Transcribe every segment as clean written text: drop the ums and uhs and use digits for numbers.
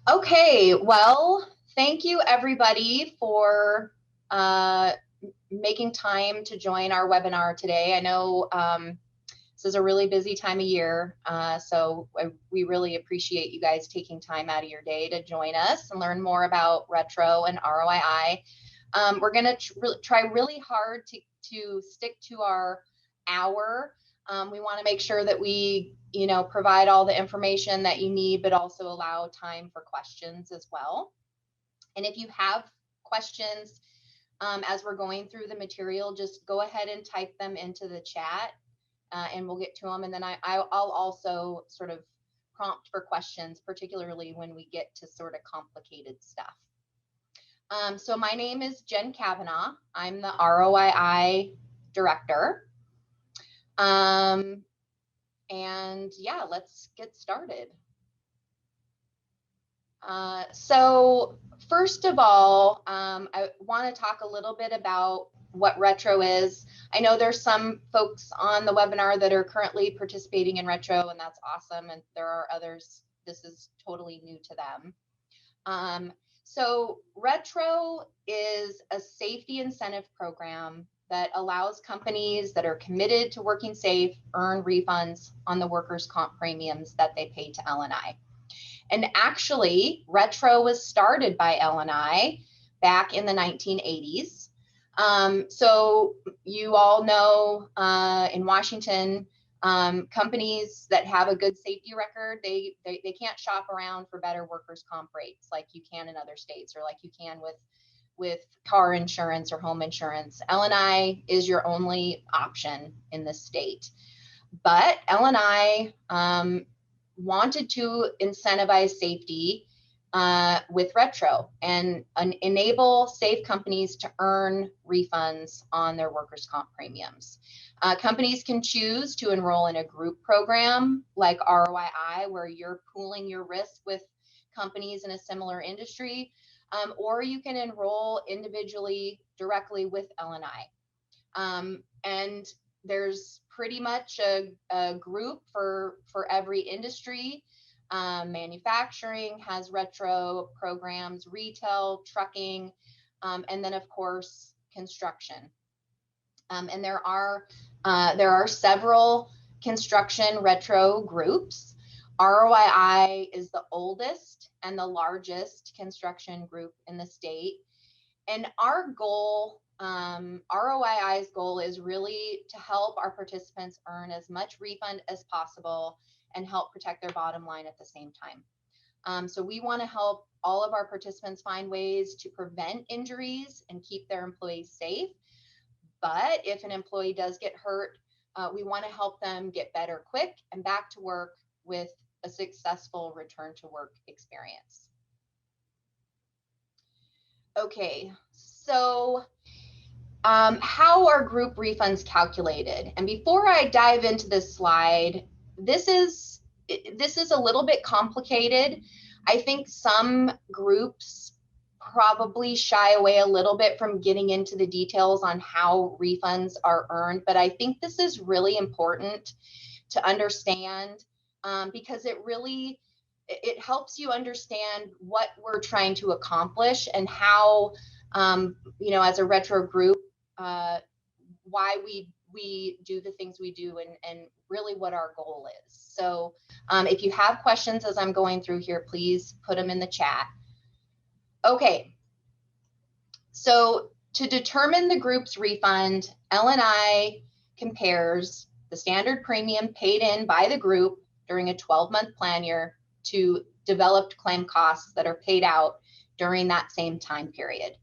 Okay, well, thank you everybody for making time to join our webinar today. I know this is a really busy time of year, so we really appreciate you guys taking time out of your day to join us and learn more about retro and ROII. We're going to try really hard to stick to our hour. We want to make sure that we, provide all the information that you need, but also allow time for questions as well. And if you have questions as we're going through the material, just go ahead and type them into the chat and we'll get to them. And then I'll also sort of prompt for questions, particularly when we get to sort of complicated stuff. So my name is Jen Kavanaugh. I'm the ROII director. And yeah, let's get started. So first of all, I want to talk a little bit about what retro is. I know there's some folks on the webinar that are currently participating in retro, and that's awesome. And there are others, this is totally new to them. So retro is a safety incentive program that allows companies that are committed to working safe earn refunds on the workers' comp premiums that they pay to L&I. And actually, retro was started by L&I back in the 1980s. So you all know in Washington, companies that have a good safety record, they can't shop around for better workers' comp rates like you can in other states or like you can with car insurance or home insurance. L&I is your only option in the state. But L&I wanted to incentivize safety with retro and enable safe companies to earn refunds on their workers' comp premiums. Companies can choose to enroll in a group program like ROII, where you're pooling your risk with companies in a similar industry, or you can enroll individually directly with L&I. And there's pretty much a group for every industry. Manufacturing has retro programs, retail, trucking, and then of course construction. And there are several construction retro groups. ROII is the oldest and the largest construction group in the state. And our goal, ROII's goal, is really to help our participants earn as much refund as possible and help protect their bottom line at the same time. So we want to help all of our participants find ways to prevent injuries and keep their employees safe. But if an employee does get hurt, we want to help them get better quick and back to work with a successful return to work experience. Okay, so how are group refunds calculated? And before I dive into this slide, this is a little bit complicated. I think some groups probably shy away a little bit from getting into the details on how refunds are earned, but I think this is really important to understand because it helps you understand what we're trying to accomplish and how, as a retro group, why we do the things we do and really what our goal is. So if you have questions as I'm going through here, please put them in the chat. Okay, so to determine the group's refund, L&I compares the standard premium paid in by the group during a 12-month plan year to developed claim costs that are paid out during that same time period.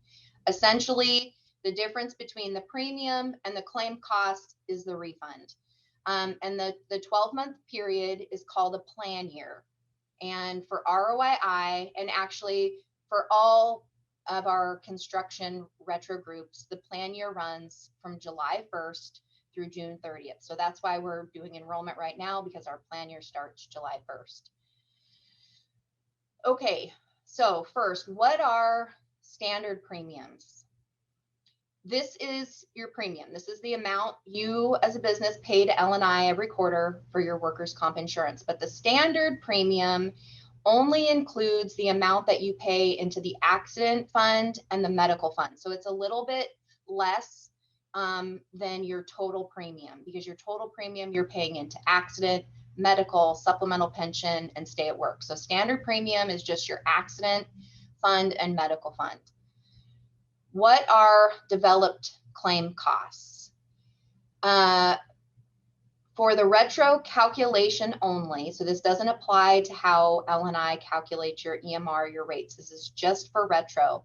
Essentially, the difference between the premium and the claim cost is the refund. And the 12-month period is called a plan year. And for ROII, and actually for all of our construction retro groups, the plan year runs from July 1st through June 30th. So that's why we're doing enrollment right now, because our plan year starts July 1st. Okay, so first, what are standard premiums? This is your premium. This is the amount you as a business pay to L&I every quarter for your workers' comp insurance. But the standard premium only includes the amount that you pay into the accident fund and the medical fund. So it's a little bit less than your total premium, because your total premium you're paying into accident, medical, supplemental pension, and stay at work. So standard premium is just your accident fund and medical fund. What are developed claim costs? For the retro calculation only, so this doesn't apply to how L&I calculates your EMR, your rates. This is just for retro.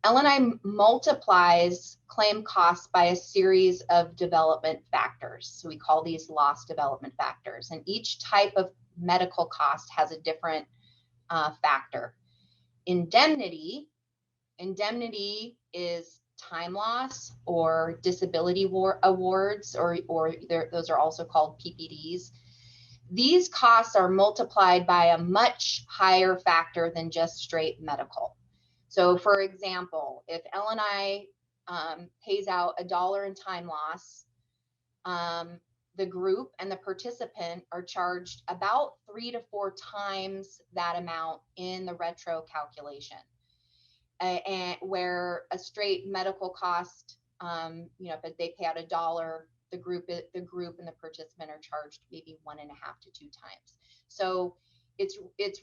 L&I multiplies claim costs by a series of development factors. So we call these loss development factors. And each type of medical cost has a different factor. Indemnity is time loss or disability awards, or those are also called PPDs. These costs are multiplied by a much higher factor than just straight medical. So for example, if L&I pays out $1 in time loss, the group and the participant are charged about 3 to 4 times that amount in the retro calculation. And where a straight medical cost, if they pay out $1, the group and the participant are charged maybe 1.5 to 2 times. So it's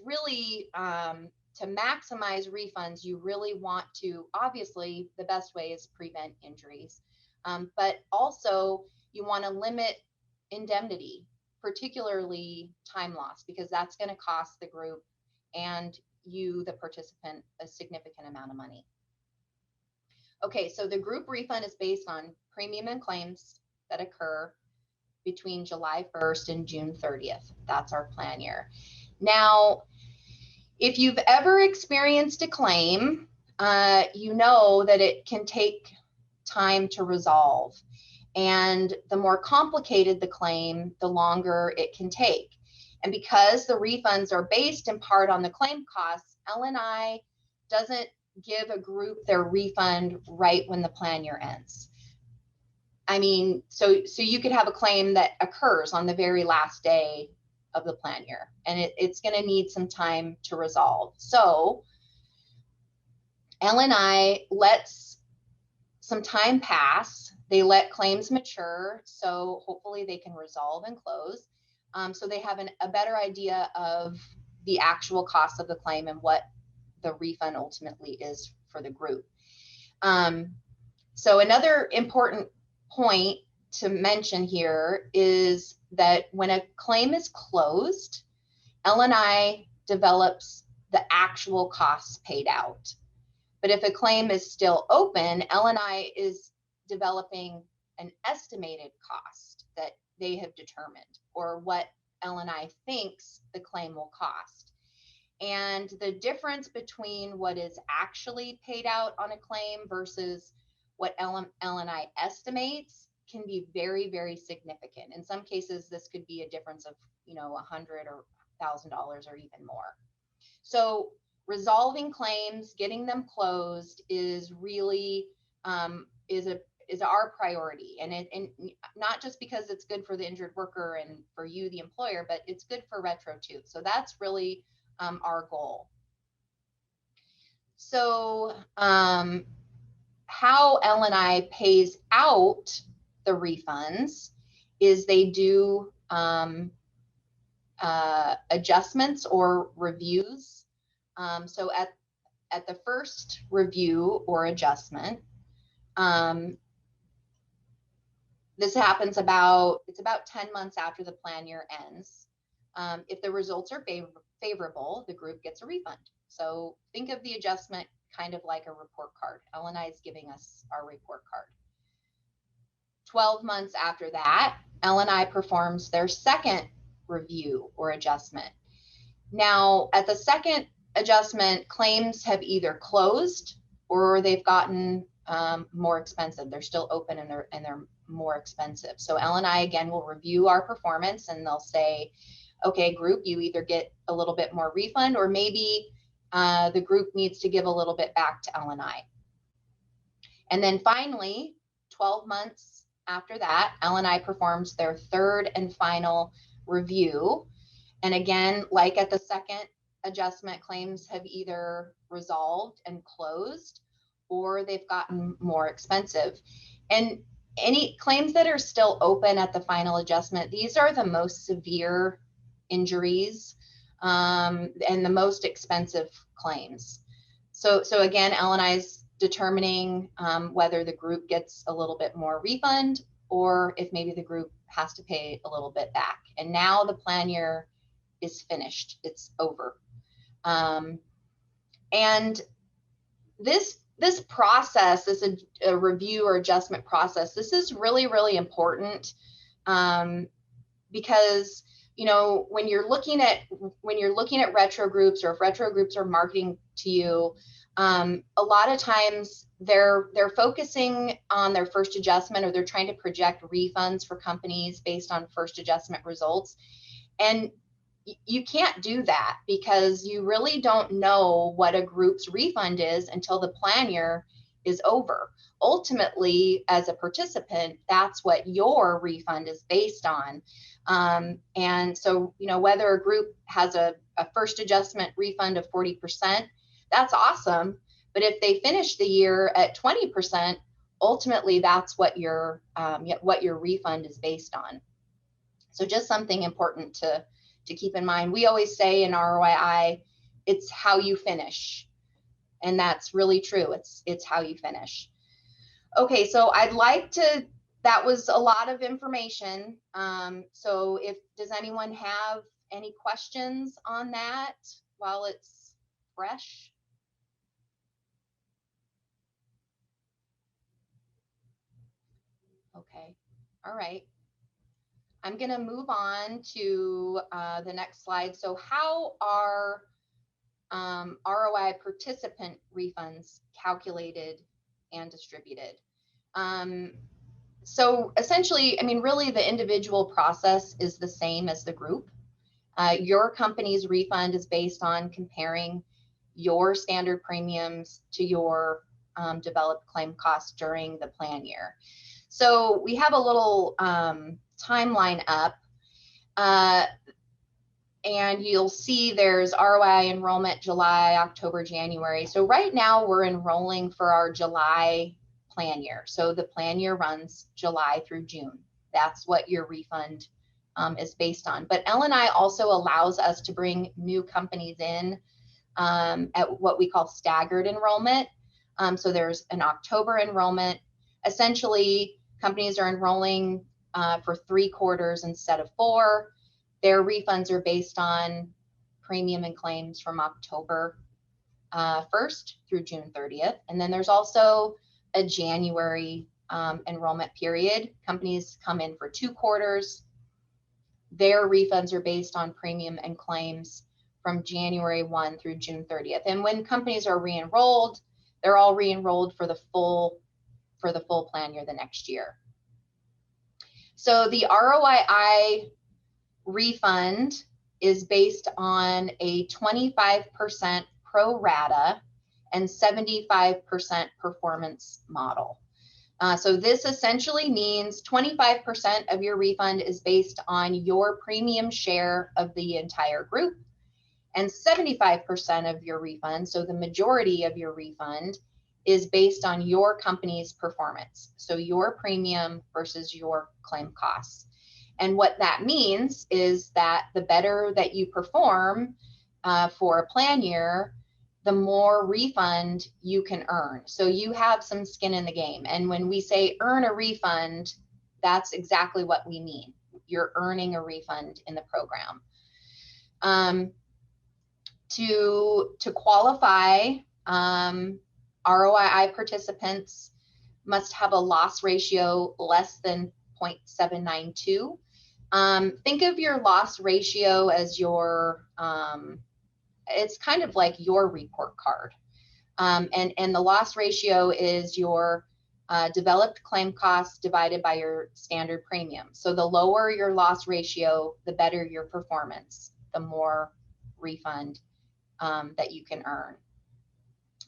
really to maximize refunds. You really want to, obviously, the best way is prevent injuries, but also you want to limit indemnity, particularly time loss, because that's going to cost the group and you, the participant, a significant amount of money. Okay, so the group refund is based on premium and claims that occur between July 1st and June 30th. That's our plan year. Now, if you've ever experienced a claim, you know that it can take time to resolve. And the more complicated the claim, the longer it can take. And because the refunds are based in part on the claim costs, L&I doesn't give a group their refund right when the plan year ends. I mean, so you could have a claim that occurs on the very last day of the plan year, and it's going to need some time to resolve. So L&I lets some time pass. They let claims mature, so hopefully they can resolve and close. So they have a better idea of the actual cost of the claim and what the refund ultimately is for the group. So another important point to mention here is that when a claim is closed, L&I develops the actual costs paid out. But if a claim is still open, L&I is developing an estimated cost that they have determined, or what L&I thinks the claim will cost. And the difference between what is actually paid out on a claim versus what L&I estimates can be very, very significant. In some cases, this could be a difference of, $100 or $1,000 or even more. So resolving claims, getting them closed is really is our priority, and not just because it's good for the injured worker and for you, the employer, but it's good for retro too. So that's really our goal. So how L&I pays out the refunds is they do adjustments or reviews. So at the first review or adjustment, this happens it's about 10 months after the plan year ends. If the results are favorable, the group gets a refund. So think of the adjustment kind of like a report card. L&I is giving us our report card. 12 months after that, L&I performs their second review or adjustment. Now, at the second adjustment, claims have either closed or they've gotten more expensive. They're still open and they're more expensive. So L&I again will review our performance, and they'll say, okay, group, you either get a little bit more refund, or maybe the group needs to give a little bit back to L&I. And then finally, 12 months after that, L&I performs their third and final review. And again, like at the second adjustment claims have either resolved and closed, or they've gotten more expensive. And any claims that are still open at the final adjustment, these are the most severe injuries and the most expensive claims. So again, L&I's determining whether the group gets a little bit more refund, or if maybe the group has to pay a little bit back. And now the plan year is finished, it's over. And this process, this a review or adjustment process, this is really, really important because, you know, when you're looking at retro groups, or if retro groups are marketing to you, a lot of times they're focusing on their first adjustment, or they're trying to project refunds for companies based on first adjustment results. And you can't do that, because you really don't know what a group's refund is until the plan year is over. Ultimately, as a participant, that's what your refund is based on. And so, you know, whether a group has a first adjustment refund of 40%, that's awesome. But if they finish the year at 20%, ultimately that's what your refund is based on. So just something important to keep in mind. We always say in ROII, it's how you finish. And that's really true. It's how you finish. Okay, so that was a lot of information. So does anyone have any questions on that while it's fresh? Okay, all right. I'm going to move on to the next slide. So how are ROI participant refunds calculated and distributed? So essentially, I mean, really the individual process is the same as the group. Your company's refund is based on comparing your standard premiums to your developed claim costs during the plan year. So we have a little timeline up, and you'll see there's ROI enrollment July, October, January. So right now we're enrolling for our July plan year. So the plan year runs July through June. That's what your refund is based on. But L&I also allows us to bring new companies in at what we call staggered enrollment. So there's an October enrollment. Essentially, companies are enrolling for 3 quarters instead of 4. Their refunds are based on premium and claims from October 1st through June 30th. And then there's also a January enrollment period. Companies come in for 2 quarters. Their refunds are based on premium and claims from January 1 through June 30th. And when companies are re-enrolled, they're all re-enrolled for the full plan year the next year. So the ROII refund is based on a 25% pro rata and 75% performance model. So this essentially means 25% of your refund is based on your premium share of the entire group, and 75% of your refund, so the majority of your refund, is based on your company's performance. So your premium versus your claim costs. And what that means is that the better that you perform for a plan year, the more refund you can earn. So you have some skin in the game. And when we say earn a refund, that's exactly what we mean. You're earning a refund in the program. To qualify, ROII participants must have a loss ratio less than 0.792. Think of your loss ratio as your, it's kind of like your report card. And the loss ratio is your developed claim costs divided by your standard premium. So the lower your loss ratio, the better your performance, the more refund that you can earn.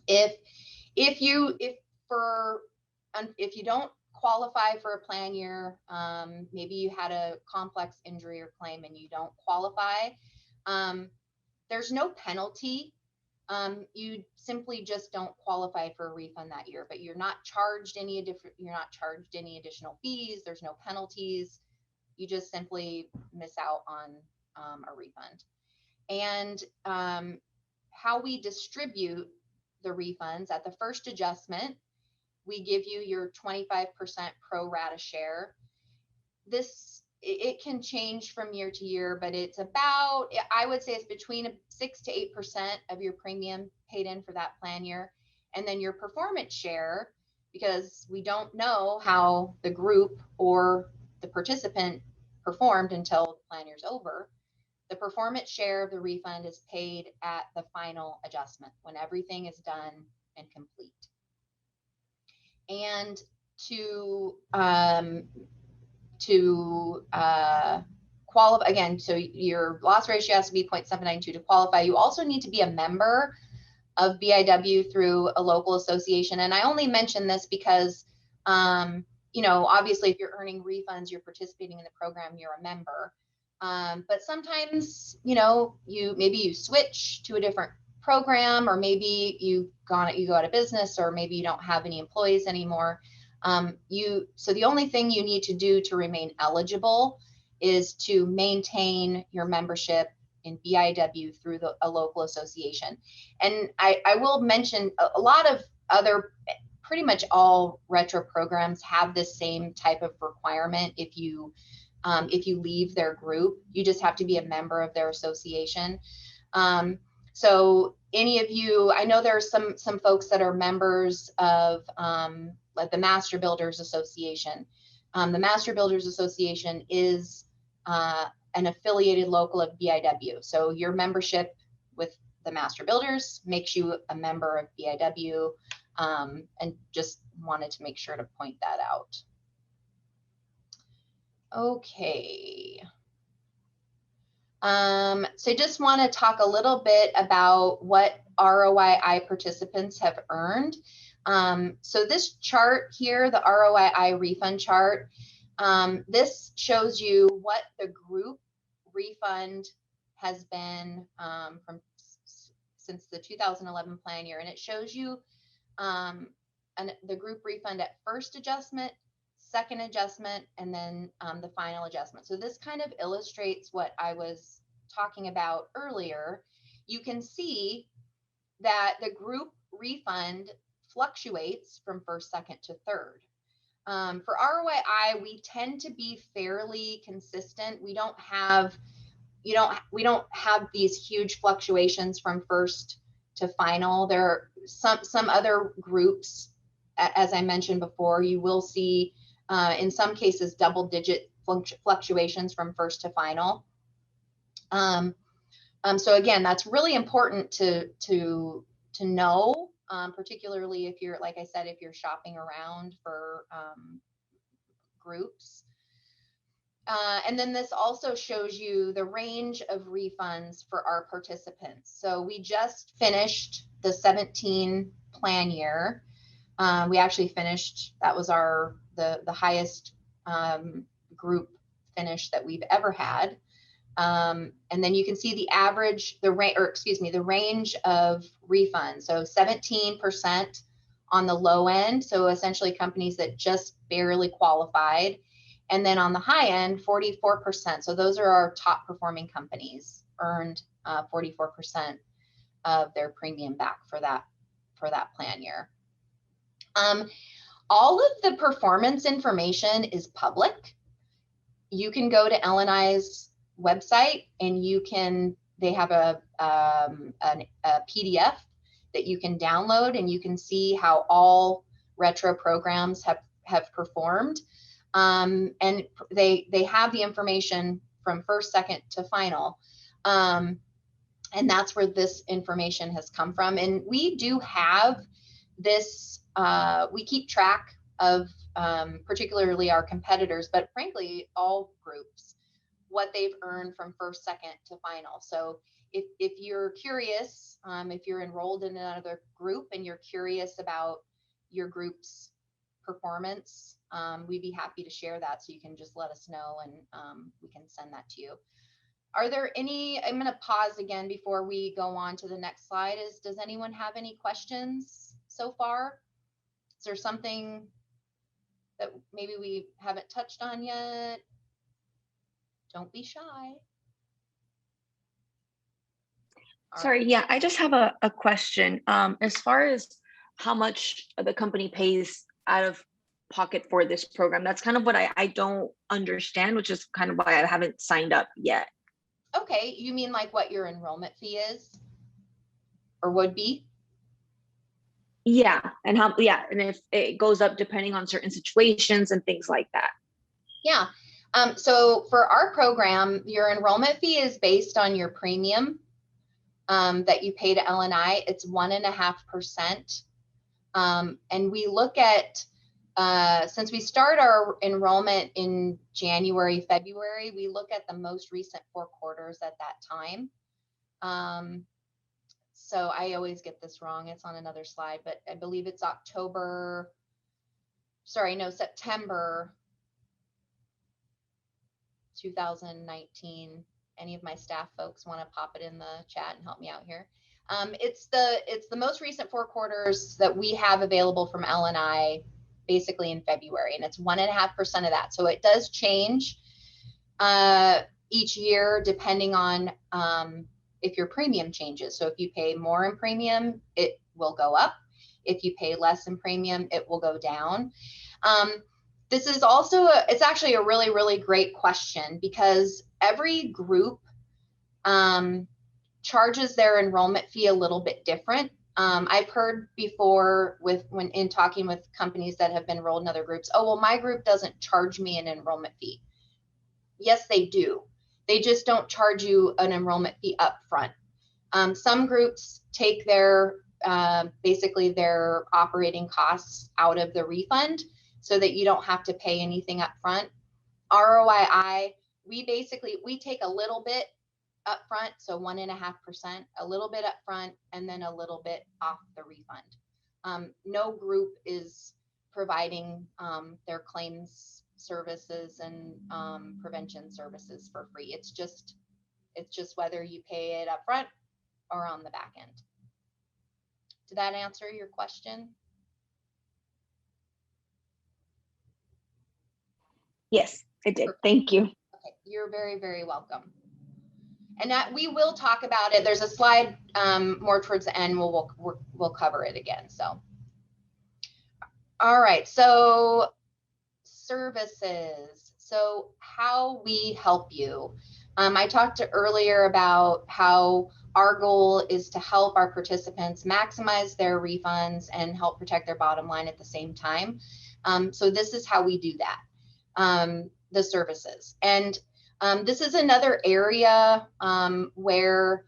If you don't qualify for a plan year, maybe you had a complex injury or claim and you don't qualify, There's no penalty. You simply just don't qualify for a refund that year, but you're not charged any additional fees. There's no penalties. You just simply miss out on a refund. And how we distribute the refunds: at the first adjustment, we give you your 25% pro rata share. It can change from year to year, but it's about, I would say it's between 6 to 8% of your premium paid in for that plan year. And then your performance share, because we don't know how the group or the participant performed until the plan year's over, the performance share of the refund is paid at the final adjustment when everything is done and complete. And to qualify, again, so your loss ratio has to be 0.792 to qualify. You also need to be a member of BIW through a local association. And I only mention this because, obviously if you're earning refunds, you're participating in the program, you're a member. But sometimes, maybe you switch to a different program, or maybe you go out of business, or maybe you don't have any employees anymore. So the only thing you need to do to remain eligible is to maintain your membership in BIW through a local association. And I will mention a lot of other, pretty much all retro programs have this same type of requirement. If you leave their group, you just have to be a member of their association. So any of you, I know there are some folks that are members of like the Master Builders Association. The Master Builders Association is an affiliated local of BIW. So your membership with the Master Builders makes you a member of BIW, and just wanted to make sure to point that out. Okay. So I just want to talk a little bit about what ROII participants have earned. So this chart here, the ROII refund chart, this shows you what the group refund has been since the 2011 plan year, and it shows you the group refund at first adjustment, second adjustment, and then the final adjustment. So this kind of illustrates what I was talking about earlier. You can see that the group refund fluctuates from first, second to third. For ROII, we tend to be fairly consistent. We don't have these huge fluctuations from first to final. There are some other groups, as I mentioned before, you will see in some cases double-digit fluctuations from first to final. So again, that's really important to know, particularly if you're, like I said, if you're shopping around for groups. And then this also shows you the range of refunds for our participants. So we just finished the 17 plan year. We actually finished, that was the highest group finish that we've ever had. And then you can see the average, the range of refunds. So 17% on the low end, so essentially companies that just barely qualified. And then on the high end, 44%. So those are our top performing companies, earned 44% of their premium back for that plan year. All of the performance information is public. You can go to LNI's website and they have a PDF that you can download, and you can see how all retro programs have performed. And they have the information from first, second to final. And that's where this information has come from. And we do have this, we keep track of particularly our competitors, but frankly, all groups, what they've earned from first, second to final. So if you're curious, if you're enrolled in another group and you're curious about your group's performance, we'd be happy to share that. So you can just let us know, and we can send that to you. Are there any, I'm going to pause again before we go on to the next slide. Does anyone have any questions so far? Is there something that maybe we haven't touched on yet? Don't be shy. Sorry, yeah, I just have a question. As far as how much the company pays out of pocket for this program, that's kind of what I don't understand, which is kind of why I haven't signed up yet. Okay, you mean like what your enrollment fee is or would be? Yeah, and how, yeah, and if it goes up depending on certain situations and things like that. Yeah. So for our program, your enrollment fee is based on your premium that you pay to LNI. It's 1.5%. And we look at, since we start our enrollment in January, February, we look at the most recent 4 quarters at that time. So I always get this wrong. It's on another slide, but I believe it's September 2019. Any of my staff folks want to pop it in the chat and help me out here? It's the most recent 4 quarters that we have available from LNI, basically in February, and it's 1.5% of that. So it does change each year depending on if your premium changes. So if you pay more in premium, it will go up. If you pay less in premium, it will go down. This is also, it's actually a really, really great question, because every group charges their enrollment fee a little bit different. I've heard before when in talking with companies that have been enrolled in other groups, oh, well, my group doesn't charge me an enrollment fee. Yes, they do. They just don't charge you an enrollment fee up front. Some groups take their basically their operating costs out of the refund so that you don't have to pay anything up front. ROII, we take a little bit up front, so 1.5%, a little bit up front, and then a little bit off the refund. No group is providing their claims services and prevention services for free. It's just whether you pay it up front or on the back end. Did that answer your question? Yes, it did. Perfect. Thank you. Okay, you're very, very welcome. And that we will talk about it. There's a slide more towards the end. We'll cover it again. So, all right. So services. So how we help you. I talked earlier about how our goal is to help our participants maximize their refunds and help protect their bottom line at the same time. So this is how we do that, the services. And this is another area where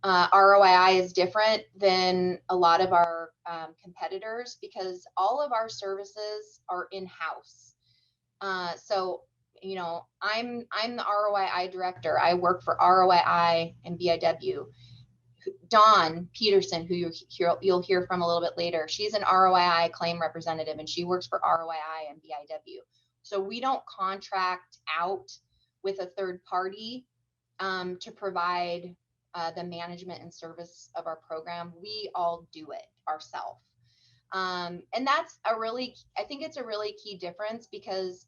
ROII is different than a lot of our competitors, because all of our services are in-house. So, you know, I'm the ROII director. I work for ROII and BIW. Dawn Peterson, who you'll hear from a little bit later, she's an ROII claim representative, and she works for ROII and BIW. So we don't contract out with a third party to provide the management and service of our program. We all do it ourselves. And that's I think it's a really key difference, because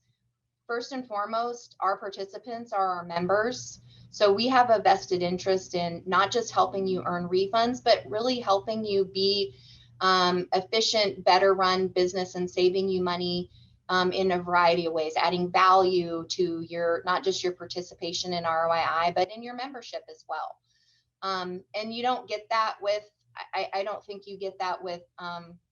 first and foremost, our participants are our members. So we have a vested interest in not just helping you earn refunds, but really helping you be efficient, better run business and saving you money in a variety of ways, adding value to your, not just your participation in ROII, but in your membership as well. And you don't get that with, I don't think you get that with,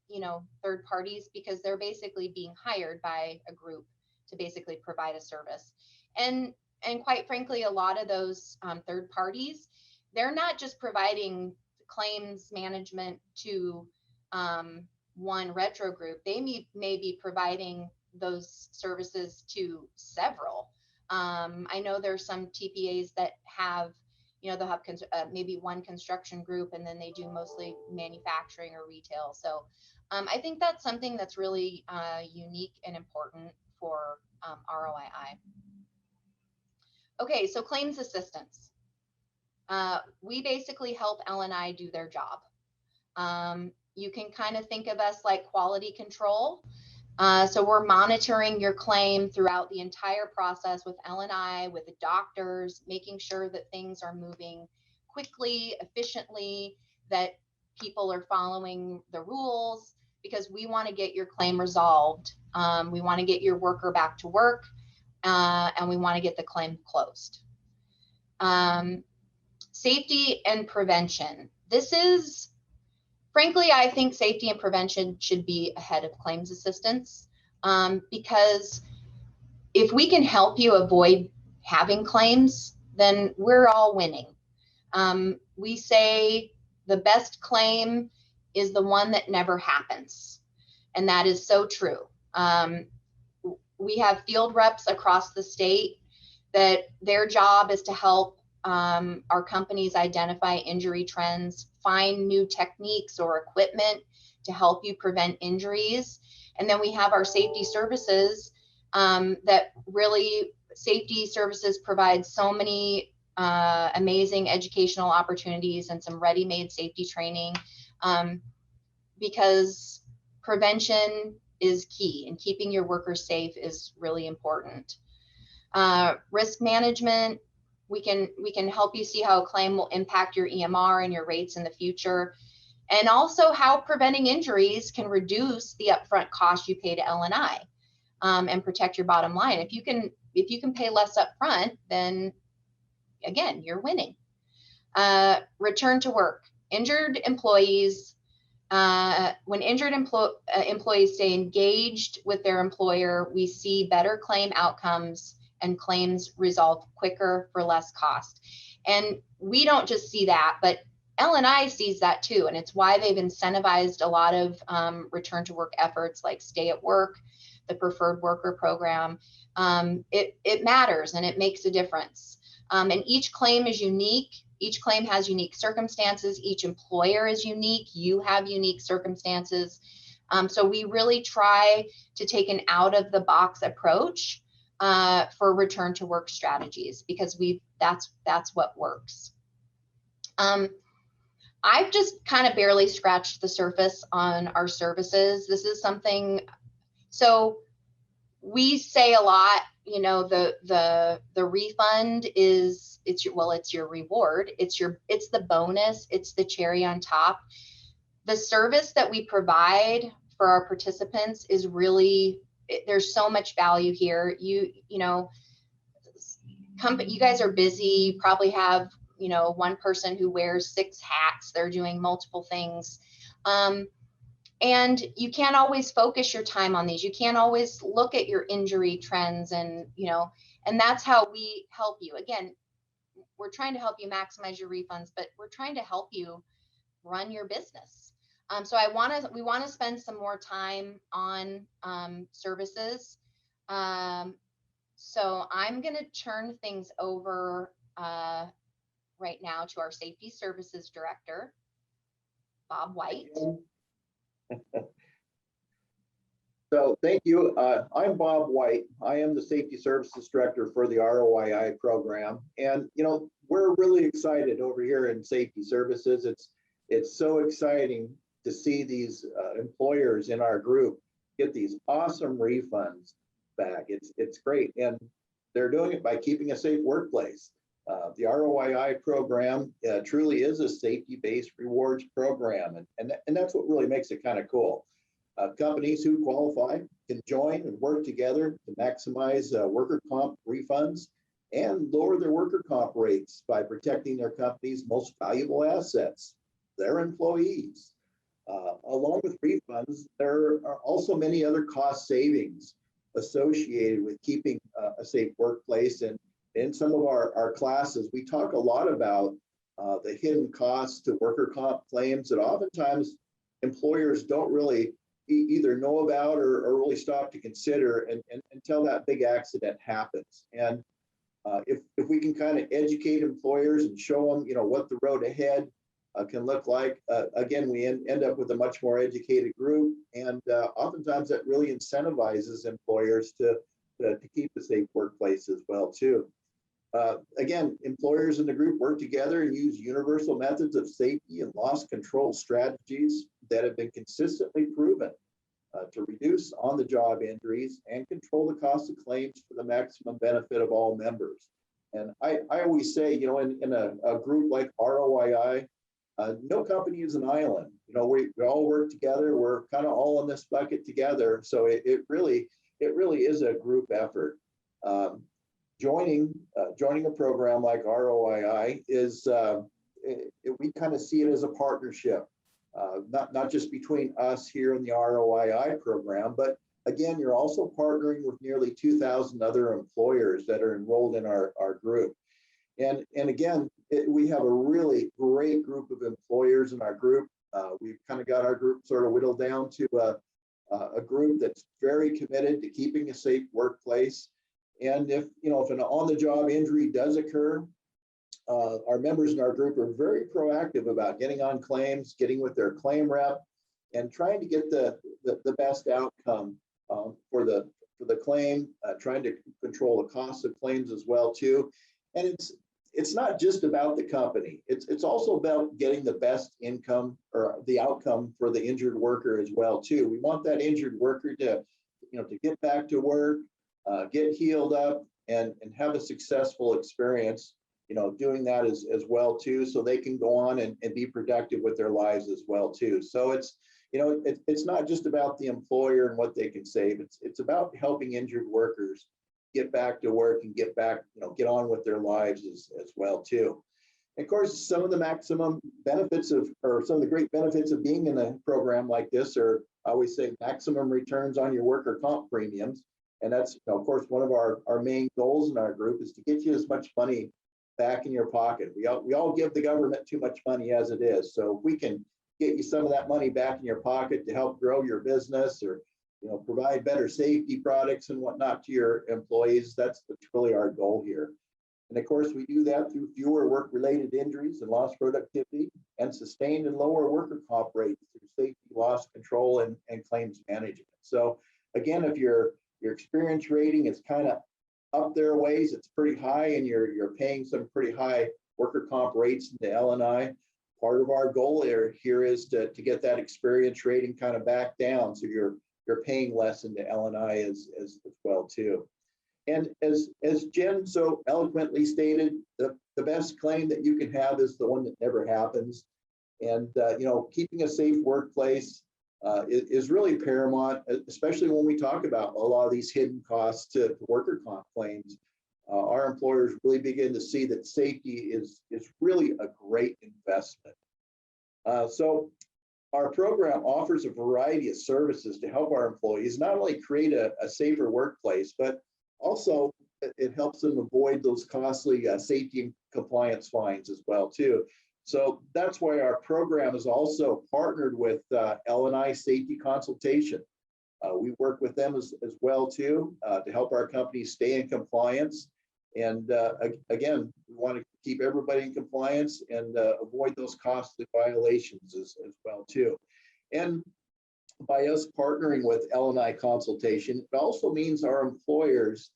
you know, third parties, because they're basically being hired by a group to basically provide a service. And quite frankly, a lot of those third parties, they're not just providing claims management to one retro group. They may be providing those services to several. I know there's some TPAs that have, you know, they'll have maybe one construction group, and then they do mostly manufacturing or retail. So I think that's something that's really unique and important for ROII. Okay, so claims assistance. We basically help L&I do their job. You can kind of think of us like quality control. So we're monitoring your claim throughout the entire process with L&I, with the doctors, making sure that things are moving quickly, efficiently, that people are following the rules, because we want to get your claim resolved. We want to get your worker back to work, and we want to get the claim closed. Safety and prevention. This is, frankly, I think safety and prevention should be ahead of claims assistance, because if we can help you avoid having claims, then we're all winning. We say the best claim is the one that never happens, and that is so true. We have field reps across the state that their job is to help our companies identify injury trends, find new techniques or equipment to help you prevent injuries. And then we have our safety services that really, safety services provide so many amazing educational opportunities and some ready-made safety training, because prevention is key, and keeping your workers safe is really important. Risk management, we can help you see how a claim will impact your EMR and your rates in the future, and also how preventing injuries can reduce the upfront cost you pay to L&I, and protect your bottom line. If you can pay less upfront, then again, you're winning. Return to work. Injured employees, when injured employees stay engaged with their employer, we see better claim outcomes and claims resolved quicker for less cost. And we don't just see that, but L&I sees that too. And it's why they've incentivized a lot of return to work efforts like Stay at Work, the Preferred Worker Program. It matters and it makes a difference. And each claim is unique. Each claim has unique circumstances. Each employer is unique. You have unique circumstances. So we really try to take an out of the box approach for return to work strategies, because that's what works. I've just kind of barely scratched the surface on our services. This is something, so we say a lot, you know, the refund is, it's your reward. It's the bonus. It's the cherry on top. The service that we provide for our participants is really, there's so much value here. You know, you guys are busy. You probably have, you know, one person who wears 6 hats. They're doing multiple things. And you can't always focus your time on these. You can't always look at your injury trends, and, you know, and that's how we help you. Again, we're trying to help you maximize your refunds, but we're trying to help you run your business. So we want to spend some more time on services. So I'm going to turn things over right now to our Safety Services Director, Bob White. So thank you. I'm Bob White. I am the Safety Services Director for the ROII program. And, you know, we're really excited over here in Safety Services. It's so exciting to see these employers in our group get these awesome refunds back. It's great. And they're doing it by keeping a safe workplace. The ROII program truly is a safety-based rewards program. And that's what really makes it kind of cool. Companies who qualify can join and work together to maximize worker comp refunds and lower their worker comp rates by protecting their company's most valuable assets, their employees. Along with refunds, there are also many other cost savings associated with keeping a safe workplace. And in some of our classes, we talk a lot about the hidden costs to worker comp claims that oftentimes employers don't really either know about or really stop to consider until that big accident happens. And if we can kind of educate employers and show them, you know, what the road ahead can look like, again, we end up with a much more educated group. And oftentimes that really incentivizes employers to keep a safe workplace as well, too. Again, employers in the group work together and use universal methods of safety and loss control strategies that have been consistently proven to reduce on-the-job injuries and control the cost of claims for the maximum benefit of all members. And I always say, you know, in a group like ROII, no company is an island. You know, we all work together. We're kind of all in this bucket together. So it really is a group effort. Joining a program like ROII is we kind of see it as a partnership, not just between us here in the ROII program, but again, you're also partnering with nearly 2,000 other employers that are enrolled in our group. And again, we have a really great group of employers in our group. We've kind of got our group sort of whittled down to a group that's very committed to keeping a safe workplace. And if an on-the-job injury does occur, our members in our group are very proactive about getting on claims, getting with their claim rep, and trying to get the best outcome for the claim, trying to control the cost of claims as well too. And it's not just about the company. It's also about getting the best income or the outcome for the injured worker as well too. We want that injured worker to get back to work, get healed up, and have a successful experience, doing that as well too, so they can go on and be productive with their lives as well too. So it's not just about the employer and what they can save. It's about helping injured workers get back to work and get on with their lives as well too. And of course, some of the maximum benefits some of the great benefits of being in a program like this are, I always say, maximum returns on your worker comp premiums. And that's, of course, one of our main goals in our group is to get you as much money back in your pocket. We all give the government too much money as it is. So if we can get you some of that money back in your pocket to help grow your business or provide better safety products and whatnot to your employees, that's really our goal here. And of course, we do that through fewer work-related injuries and lost productivity, and sustained and lower worker comp rates through safety, loss control, and claims management. So again, if your experience rating is kind of up there a ways, it's pretty high, and you're paying some pretty high worker comp rates into L&I. Part of our goal here is to get that experience rating kind of back down, so you're paying less into L&I as well too. And as Jen so eloquently stated, the best claim that you can have is the one that never happens. And keeping a safe workplace is really paramount, especially when we talk about a lot of these hidden costs to worker comp claims. Our employers really begin to see that safety is really a great investment. So our program offers a variety of services to help our employees not only create a safer workplace, but also it helps them avoid those costly safety and compliance fines as well too. So that's why our program is also partnered with L&I Safety Consultation. We work with them as well too to help our companies stay in compliance. And again, we want to keep everybody in compliance and avoid those costly violations as well too. And by us partnering with L&I Consultation, it also means our employers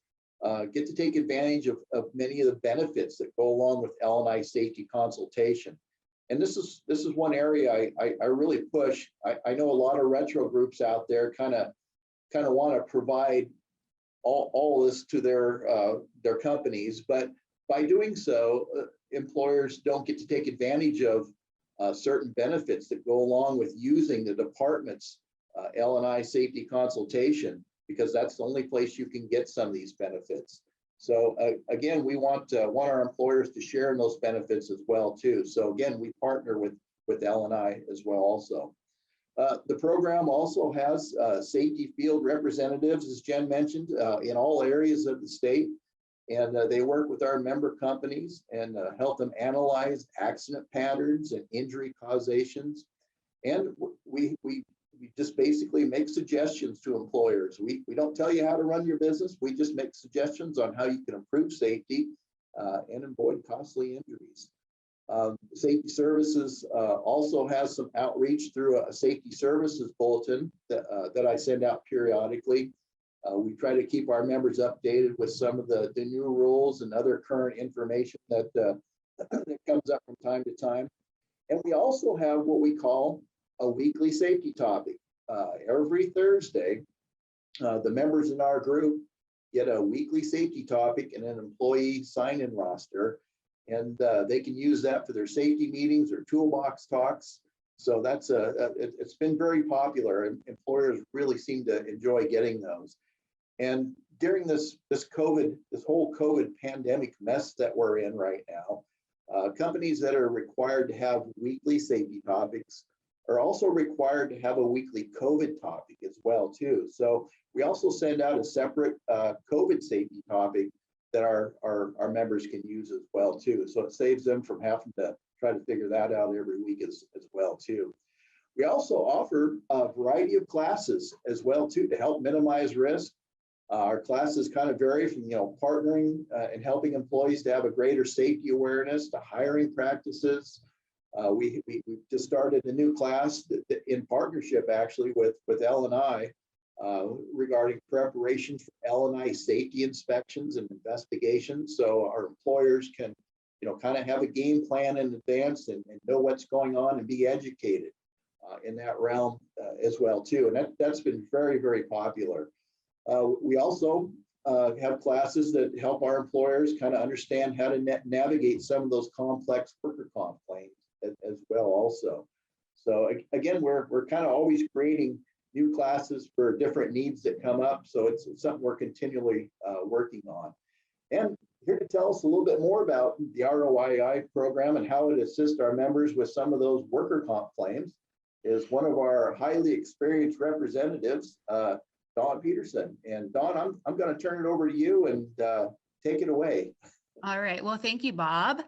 get to take advantage of many of the benefits that go along with L&I Safety Consultation. And this is one area I really push. I know a lot of retro groups out there kind of want to provide all this to their companies, but by doing so, employers don't get to take advantage of certain benefits that go along with using the department's L&I Safety Consultation, because that's the only place you can get some of these benefits. So again, we want our employers to share in those benefits as well too. So again, we partner with L&I as well also. The program also has safety field representatives, as Jen mentioned, in all areas of the state. And they work with our member companies and help them analyze accident patterns and injury causations. And we just basically make suggestions to employers. We don't tell you how to run your business. We just make suggestions on how you can improve safety and avoid costly injuries. Safety Services also has some outreach through a safety services bulletin that I send out periodically. We try to keep our members updated with some of the new rules and other current information that, that comes up from time to time. And we also have what we call a weekly safety topic. Every Thursday, the members in our group get a weekly safety topic and an employee sign-in roster. And they can use that for their safety meetings or toolbox talks. So that's it's been very popular, and employers really seem to enjoy getting those. And during this whole COVID pandemic mess that we're in right now, companies that are required to have weekly safety topics are also required to have a weekly COVID topic as well too. So we also send out a separate COVID safety topic that our members can use as well too. So it saves them from having to try to figure that out every week as well too. We also offer a variety of classes as well too to help minimize risk. Our classes kind of vary from, partnering and helping employees to have a greater safety awareness to hiring practices. We just started a new class in partnership actually with L&I regarding preparations for L&I safety inspections and investigations. So our employers can, kind of have a game plan in advance and know what's going on and be educated in that realm as well too. And that's been very, very popular. We also have classes that help our employers kind of understand how to navigate some of those complex worker comp claims as well also. So again, we're kind of always creating new classes for different needs that come up. So it's something we're continually working on. And here to tell us a little bit more about the ROII program and how it assists our members with some of those worker comp claims is one of our highly experienced representatives, Dawn Peterson. And Dawn, I'm going to turn it over to you and take it away. All right. Well, thank you, Bob.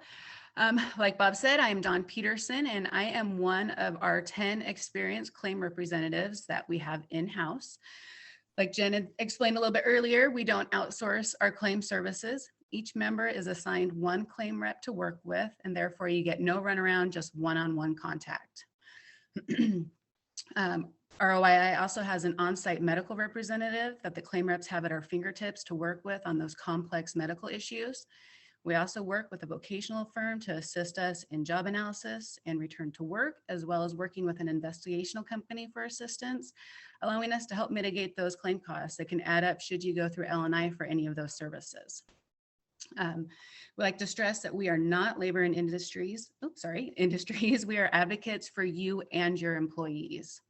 Like Bob said, I am Dawn Peterson, and I am one of our 10 experienced claim representatives that we have in-house. Like Jen had explained a little bit earlier, we don't outsource our claim services. Each member is assigned one claim rep to work with, and therefore you get no runaround, just one-on-one contact. ROII also has an on-site medical representative that the claim reps have at our fingertips to work with on those complex medical issues. We also work with a vocational firm to assist us in job analysis and return to work, as well as working with an investigational company for assistance, allowing us to help mitigate those claim costs that can add up should you go through L&I for any of those services. We like to stress that we are not labor and industries. We are advocates for you and your employees.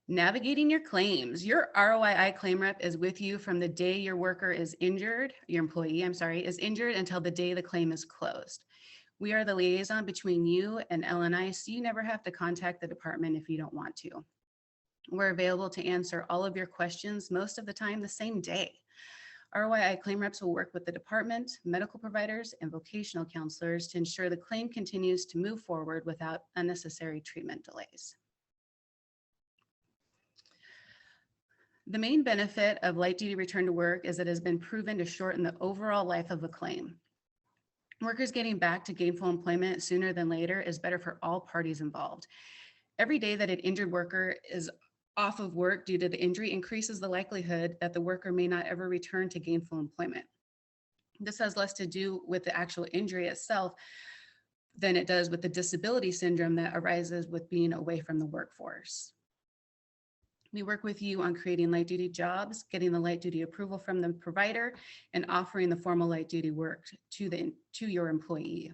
Navigating your claims. Your ROII claim rep is with you from the day your worker is injured, your employee, is injured until the day the claim is closed. We are the liaison between you and L&I, so you never have to contact the department if you don't want to. We're available to answer all of your questions most of the time the same day. ROII claim reps will work with the department, medical providers, and vocational counselors to ensure the claim continues to move forward without unnecessary treatment delays. The main benefit of light duty return to work is that it has been proven to shorten the overall life of a claim. Workers getting back to gainful employment sooner than later is better for all parties involved. Every day that an injured worker is off of work due to the injury increases the likelihood that the worker may not ever return to gainful employment. This has less to do with the actual injury itself than it does with the disability syndrome that arises with being away from the workforce. We work with you on creating light duty jobs, getting the light duty approval from the provider, and offering the formal light duty work to your employee.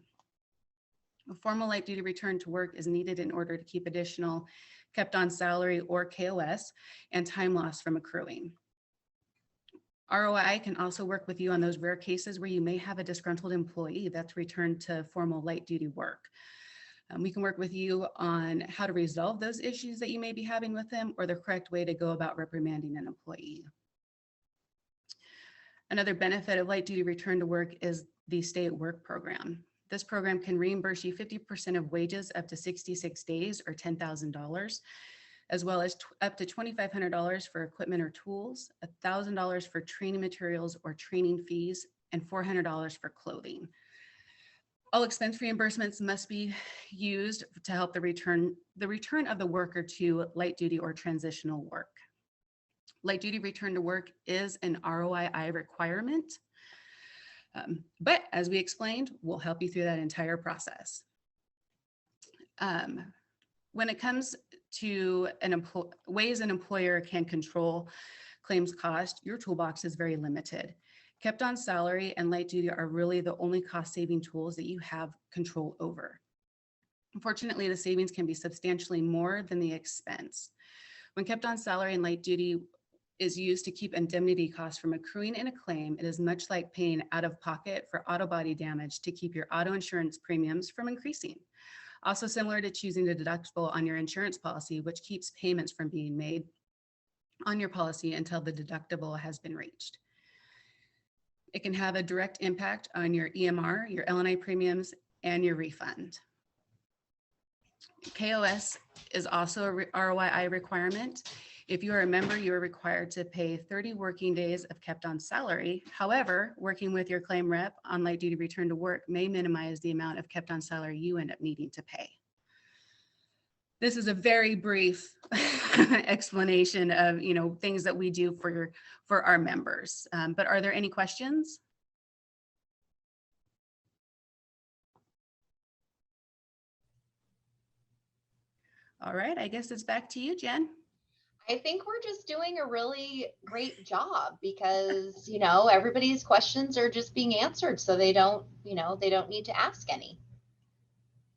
A formal light duty return to work is needed in order to keep additional kept on salary or KOS and time loss from accruing. ROI can also work with you on those rare cases where you may have a disgruntled employee that's returned to formal light duty work. We can work with you on how to resolve those issues that you may be having with them or the correct way to go about reprimanding an employee. Another benefit of light duty return to work is the stay at work program. This program can reimburse you 50% of wages up to 66 days or $10,000, as well as up to $2,500 for equipment or tools, $1,000 for training materials or training fees, and $400 for clothing. All expense reimbursements must be used to help the return of the worker to light duty or transitional work. Light duty return to work is an ROII requirement, but as we explained, we'll help you through that entire process. When it comes to ways an employer can control claims cost, your toolbox is very limited. Kept on salary and light duty are really the only cost-saving tools that you have control over. Unfortunately, the savings can be substantially more than the expense. When kept on salary and light duty is used to keep indemnity costs from accruing in a claim, it is much like paying out of pocket for auto body damage to keep your auto insurance premiums from increasing. Also similar to choosing a deductible on your insurance policy, which keeps payments from being made on your policy until the deductible has been reached. It can have a direct impact on your EMR, your L&I premiums, and your refund. KOS is also a ROII requirement. If you are a member, you are required to pay 30 working days of kept on salary. However, working with your claim rep on light duty return to work may minimize the amount of kept on salary you end up needing to pay. This is a very brief explanation of, things that we do for our members. But are there any questions? All right, I guess it's back to you, Jen. I think we're just doing a really great job because, everybody's questions are just being answered. So they don't need to ask any.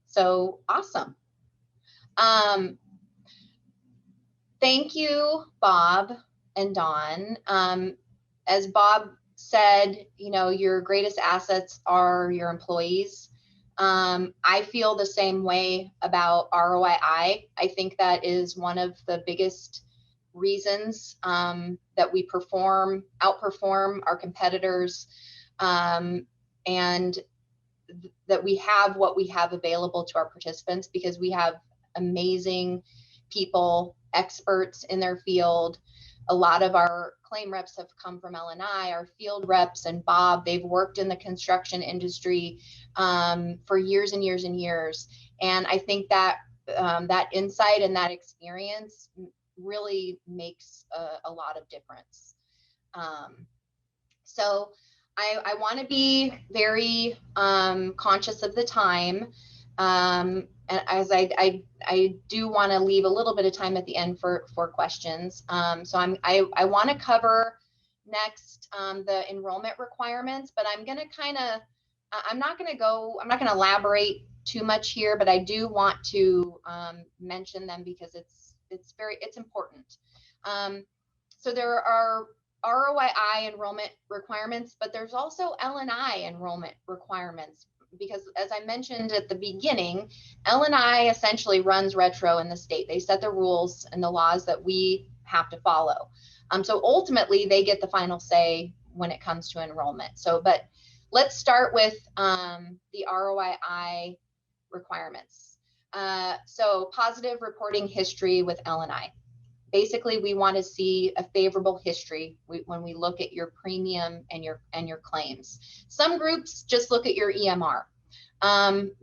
So awesome. Thank you, Bob and Dawn. As Bob said, your greatest assets are your employees. I feel the same way about ROII. I think that is one of the biggest reasons that we outperform our competitors, and that we have what we have available to our participants, because we have amazing people, experts in their field. A lot of our claim reps have come from L&I, our field reps and Bob, they've worked in the construction industry for years and years and years. And I think that that insight and that experience really makes a lot of difference. So I want to be very conscious of the time. And as I do want to leave a little bit of time at the end for questions. So I want to cover next the enrollment requirements, but I'm going to I'm not going to elaborate too much here, but I do want to mention them because it's important. So there are ROII enrollment requirements, but there's also L&I enrollment requirements, because as I mentioned at the beginning, L&I essentially runs retro in the state. They set the rules and the laws that we have to follow. So ultimately they get the final say when it comes to enrollment. But let's start with the ROII requirements. So positive reporting history with L&I. Basically, we want to see a favorable history when we look at your premium and your claims. Some groups just look at your EMR,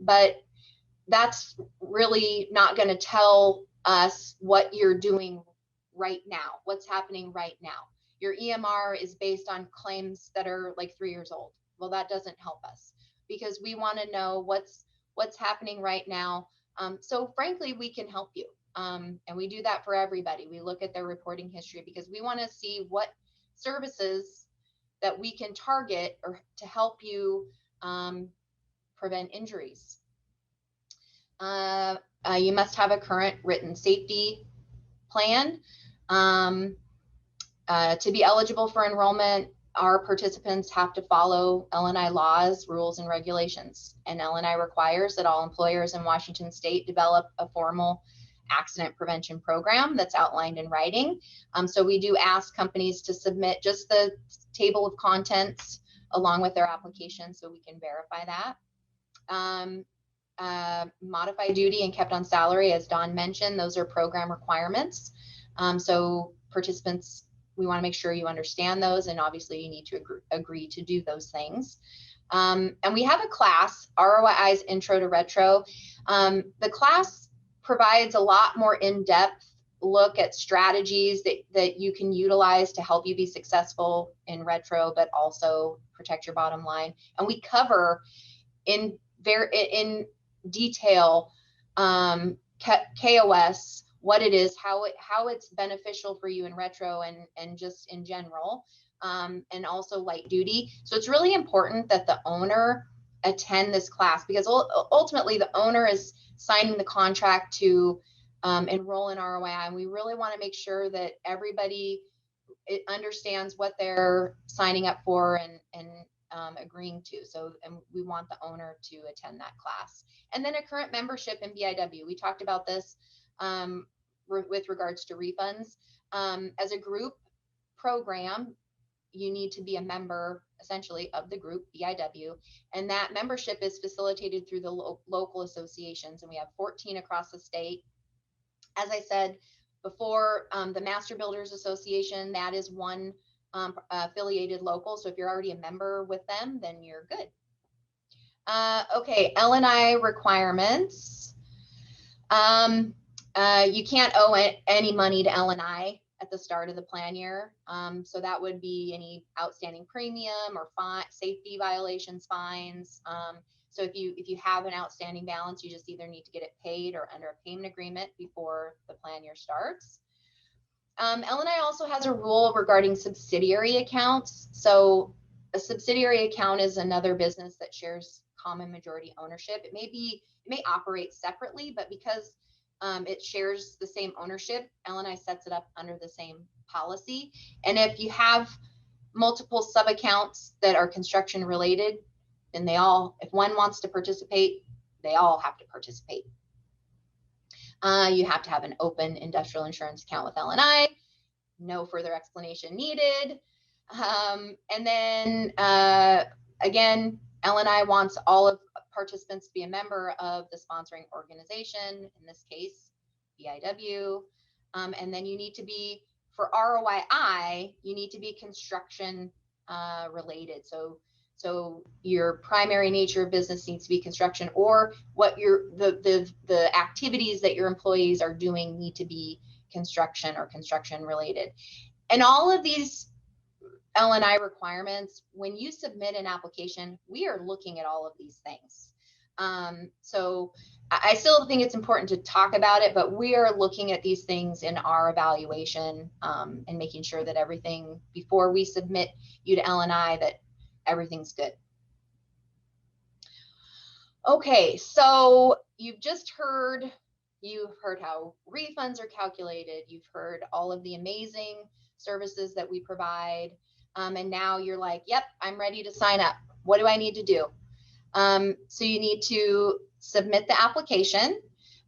but that's really not going to tell us what you're doing right now, what's happening right now. Your EMR is based on claims that are like 3 years old. Well, that doesn't help us, because we want to know what's happening right now. So frankly, we can help you. And we do that for everybody. We look at their reporting history because we want to see what services that we can target or to help you prevent injuries. You must have a current written safety plan. To be eligible for enrollment, our participants have to follow L&I laws, rules, and regulations. And L&I requires that all employers in Washington state develop a formal accident prevention program that's outlined in writing. So we do ask companies to submit just the table of contents along with their application so we can verify that. Modified duty and kept on salary, as Dawn mentioned, those are program requirements. So participants, we want to make sure you understand those, and obviously you need to agree to do those things. And we have a class, ROI's Intro to Retro. The class provides a lot more in-depth look at strategies that you can utilize to help you be successful in retro, but also protect your bottom line. And we cover in detail KOS, what it is, how it's beneficial for you in retro and just in general, and also light duty. So it's really important that the owner attend this class, because ultimately the owner is signing the contract to enroll in ROII, and we really want to make sure that everybody understands what they're signing up for and agreeing to. So, and we want the owner to attend that class. And then a current membership in BIW. We talked about this with regards to refunds. As a group program, you need to be a member essentially of the group BIW, and that membership is facilitated through the local associations, and we have 14 across the state. As I said before, the Master Builders Association, that is one affiliated local. So if you're already a member with them, then you're good. Okay, L&I requirements. You can't owe any money to L&I at the start of the plan year. So that would be any outstanding premium or safety violations, fines. So if you have an outstanding balance, you just either need to get it paid or under a payment agreement before the plan year starts. L&I also has a rule regarding subsidiary accounts. So a subsidiary account is another business that shares common majority ownership. It may operate separately, but because it shares the same ownership, L&I sets it up under the same policy. And if you have multiple sub accounts that are construction related, then if one wants to participate, they all have to participate. You have to have an open industrial insurance account with L&I. No further explanation needed. And then again, L&I wants all of participants to be a member of the sponsoring organization, in this case, BIW. And then you need to be, for ROII, you need to be construction related. So your primary nature of business needs to be construction, or what the activities that your employees are doing need to be construction or construction related. And all of these L&I requirements, when you submit an application, we are looking at all of these things. So I still think it's important to talk about it, but we are looking at these things in our evaluation and making sure that everything, before we submit you to L&I, that everything's good. Okay, so you've heard how refunds are calculated. You've heard all of the amazing services that we provide. And now you're like, yep, I'm ready to sign up. What do I need to do? So you need to submit the application.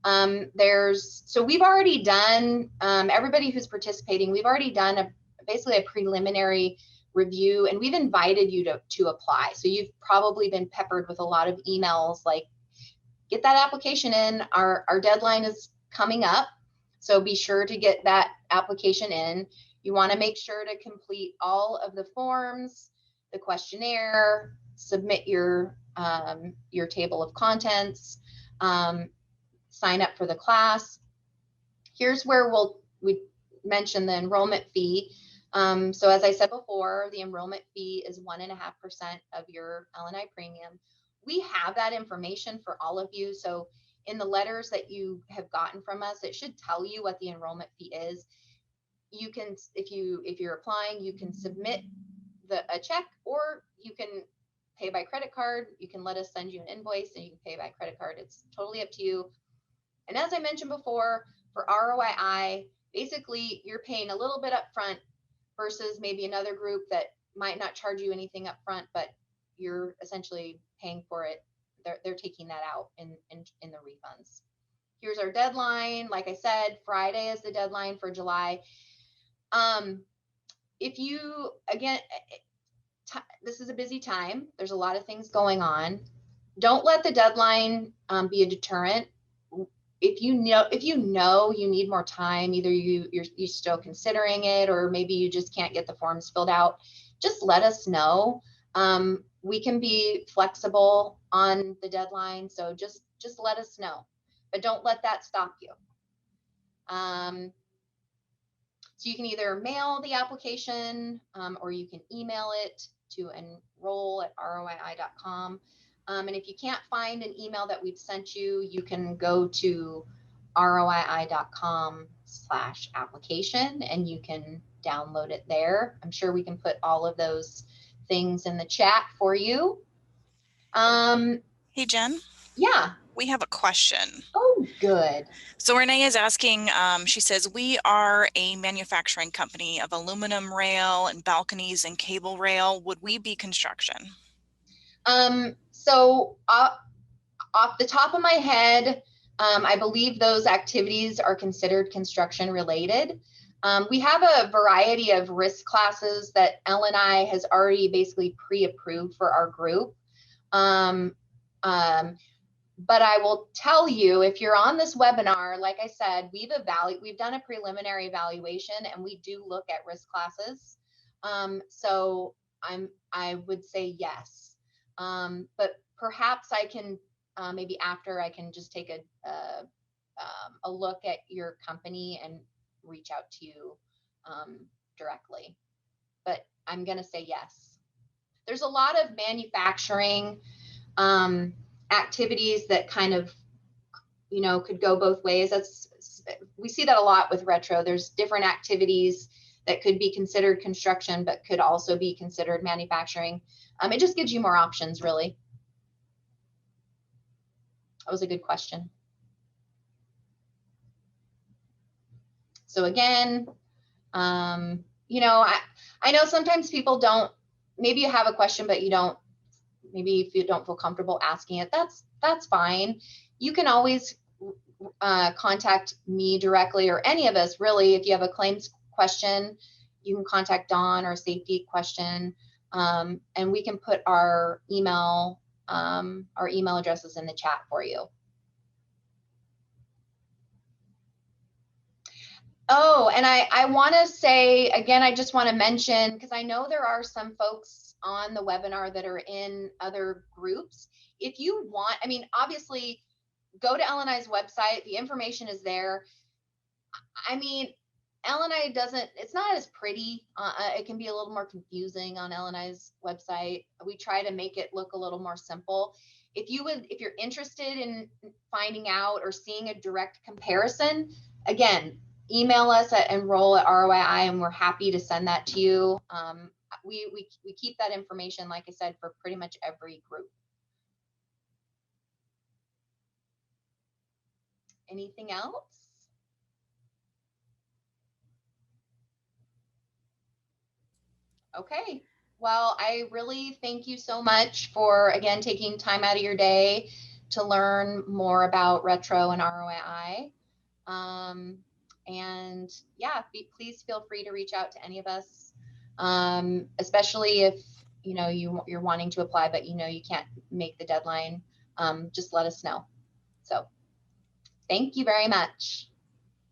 So we've already done, everybody who's participating, we've already done basically a preliminary review, and we've invited you to apply. So you've probably been peppered with a lot of emails like, get that application in. Our deadline is coming up. So be sure to get that application in. You want to make sure to complete all of the forms, the questionnaire, submit your table of contents, sign up for the class. Here's where we mention the enrollment fee. So as I said before, the enrollment fee is 1.5% of your L&I premium. We have that information for all of you. So in the letters that you have gotten from us, it should tell you what the enrollment fee is. You can, if you're applying, you can submit a check, or you can pay by credit card. You can let us send you an invoice and you can pay by credit card. It's totally up to you. And as I mentioned before, for ROII, basically you're paying a little bit up front versus maybe another group that might not charge you anything up front, but you're essentially paying for it. They're taking that out in the refunds. Here's our deadline. Like I said, Friday is the deadline for July. If you, again, this is a busy time. There's a lot of things going on. Don't let the deadline be a deterrent. If you know you need more time, either you're still considering it, or maybe you just can't get the forms filled out, just let us know. we can be flexible on the deadline. So just let us know, but don't let that stop you. So you can either mail the application or you can email it to enroll@roii.com. And if you can't find an email that we've sent you, you can go to roii.com/application and you can download it there. I'm sure we can put all of those things in the chat for you. Hey, Jen. Yeah. We have a question. Oh, good. So Renee is asking, she says, we are a manufacturing company of aluminum rail and balconies and cable rail. Would we be construction? So off the top of my head, I believe those activities are considered construction related. We have a variety of risk classes that L&I has already basically pre-approved for our group. But I will tell you, if you're on this webinar, like I said, we've done a preliminary evaluation and we do look at risk classes. So I would say yes. But perhaps I can, maybe after I can just take a look at your company and reach out to you directly. But I'm going to say yes. There's a lot of manufacturing activities that kind of, could go both ways. We see that a lot with retro. There's different activities that could be considered construction, but could also be considered manufacturing. It just gives you more options, really. That was a good question. So again, I know sometimes people don't, maybe you have a question, but you don't, maybe if you don't feel comfortable asking it, that's fine. You can always contact me directly or any of us, really. If you have a claims question, you can contact Dawn, or safety question, and we can put our email addresses in the chat for you. Oh, and I want to say, again, I just want to mention, because I know there are some folks on the webinar that are in other groups. If you want, obviously, go to L&I's website. The information is there. L&I it's not as pretty. It can be a little more confusing on L&I's website. We try to make it look a little more simple. If you're interested in finding out or seeing a direct comparison, again, email us at enroll@ROII and we're happy to send that to you. We keep that information, like I said, for pretty much every group. Anything else? Okay. Well, I really thank you so much for, again, taking time out of your day to learn more about retro and ROII. And yeah, please feel free to reach out to any of us, especially if you're wanting to apply, but you can't make the deadline. Just let us know. So thank you very much.